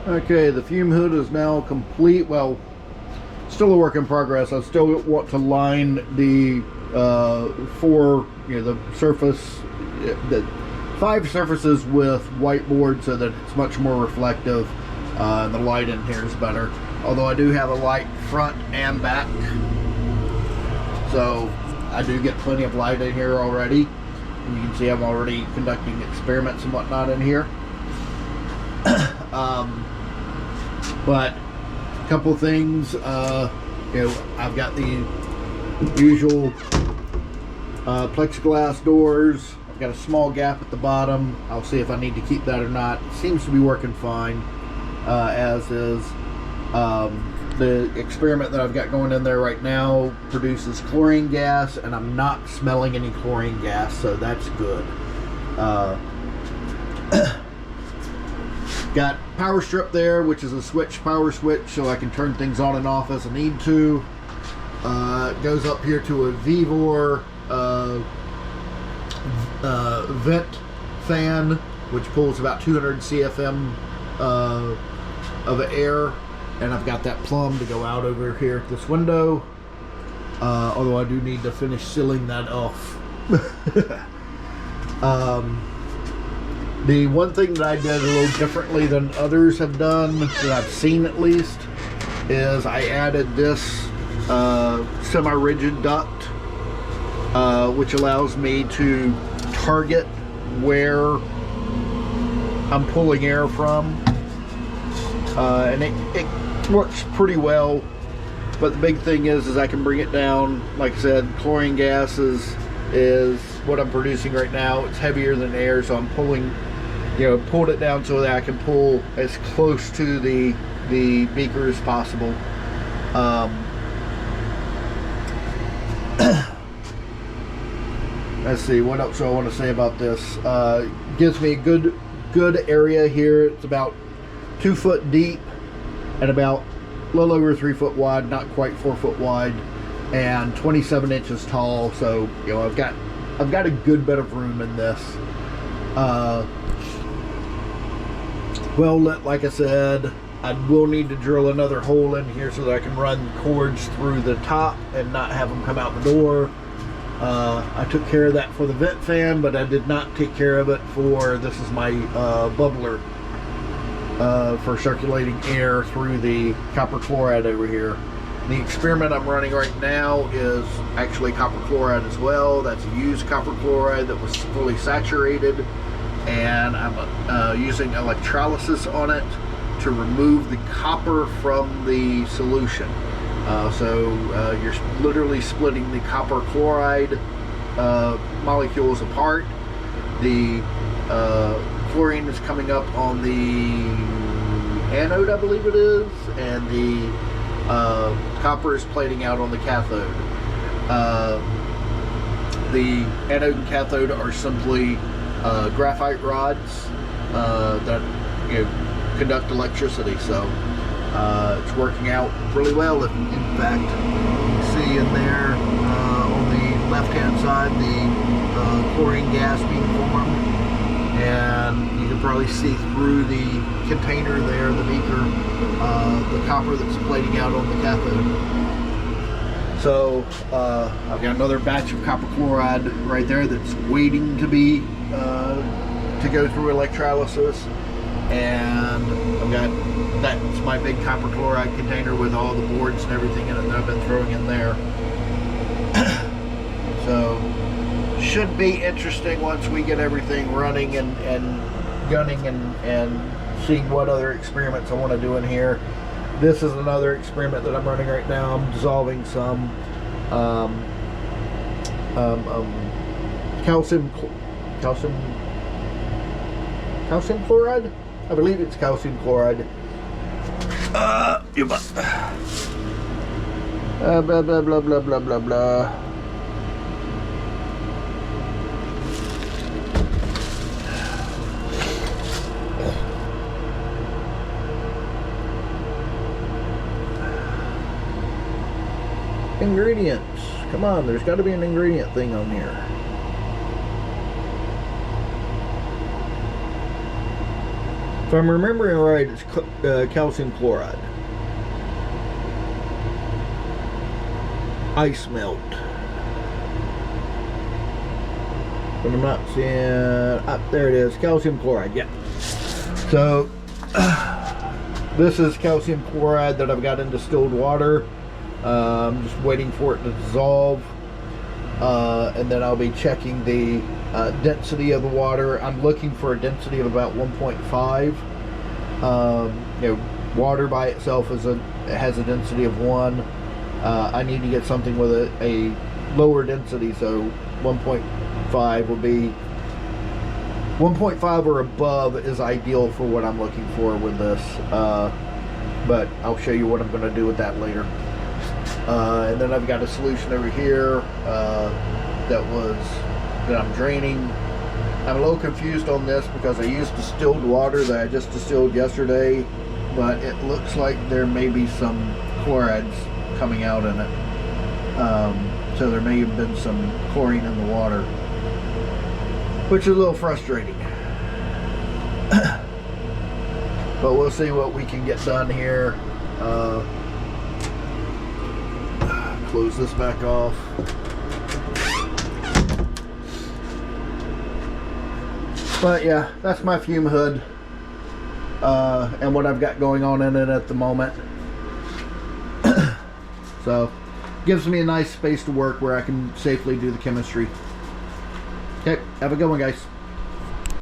Okay, the fume hood is now complete. Well, still a work in progress. I still want to line the the surface, the 5 surfaces with whiteboard so that it's much more reflective, and the light in here is better. Although I do have a light front and back, so I do get plenty of light in here already. And you can see I'm already conducting experiments and whatnot in here. But a couple things, I've got the usual plexiglass doors. I've got a small gap at the bottom. I'll see if I need to keep that or not. It seems to be working fine, as is. The experiment that I've got going in there right now produces chlorine gas, and I'm not smelling any chlorine gas, so that's good. Got power strip there, which is a power switch, so I can turn things on and off as I need to. It goes up here to a Vevor vent fan, which pulls about 200 CFM of air, and I've got that plumb to go out over here at this window. Although I do need to finish sealing that off. The one thing that I did a little differently than others have done, that I've seen at least, is I added this semi-rigid duct, which allows me to target where I'm pulling air from, and it works pretty well. But the big thing is I can bring it down. Like I said, chlorine gas is what I'm producing right now. It's heavier than air, so I'm pulling, pulled it down so that I can pull as close to the beaker as possible. Let's see, what else do I want to say about this? Gives me a good area here. It's about 2 foot deep and about a little over 3 foot wide, not quite 4 foot wide, and 27 inches tall. So I've got a good bit of room in this. Well, like I said, I will need to drill another hole in here so that I can run cords through the top and not have them come out the door. I took care of that for the vent fan, but I did not take care of it for, this is my bubbler for circulating air through the copper chloride over here. The experiment I'm running right now is actually copper chloride as well. That's used copper chloride that was fully saturated, and I'm using electrolysis on it to remove the copper from the solution. So you're literally splitting the copper chloride molecules apart. The chlorine is coming up on the anode, I believe it is, and the copper is plating out on the cathode. The anode and cathode are simply graphite rods that conduct electricity. So it's working out really well. In fact, you can see in there on the left-hand side the chlorine gas being formed, and you can probably see through the container there, the beaker, the copper that's plating out on the cathode. So I've got another batch of copper chloride right there that's waiting to be to go through electrolysis, and I've got that's my big copper chloride container with all the boards and everything in it that I've been throwing in there. So should be interesting once we get everything running and gunning and seeing what other experiments I want to do in here. This is another experiment that I'm running right now. I'm dissolving some calcium chloride. I believe it's calcium chloride. Blah blah blah blah blah blah blah. Ingredients. Come on, there's got to be an ingredient thing on here. If I'm remembering right, it's calcium chloride. Ice melt. But I'm not seeing... there it is. Calcium chloride, yeah. So, this is calcium chloride that I've got in distilled water. I'm just waiting for it to dissolve. And then I'll be checking the density of the water. I'm looking for a density of about 1.5. You know, water by itself has a density of 1. I need to get something with a lower density, so 1.5 will be 1.5 or above is ideal for what I'm looking for with this. But I'll show you what I'm going to do with that later. And then I've got a solution over here that I'm draining. I'm a little confused on this because I used distilled water that I just distilled yesterday, but it looks like there may be some chlorides coming out in it. So there may have been some chlorine in the water, which is a little frustrating. But we'll see what we can get done here. Close this back off. But yeah, that's my fume hood and what I've got going on in it at the moment. So gives me a nice space to work where I can safely do the chemistry. Okay, have a good one, guys.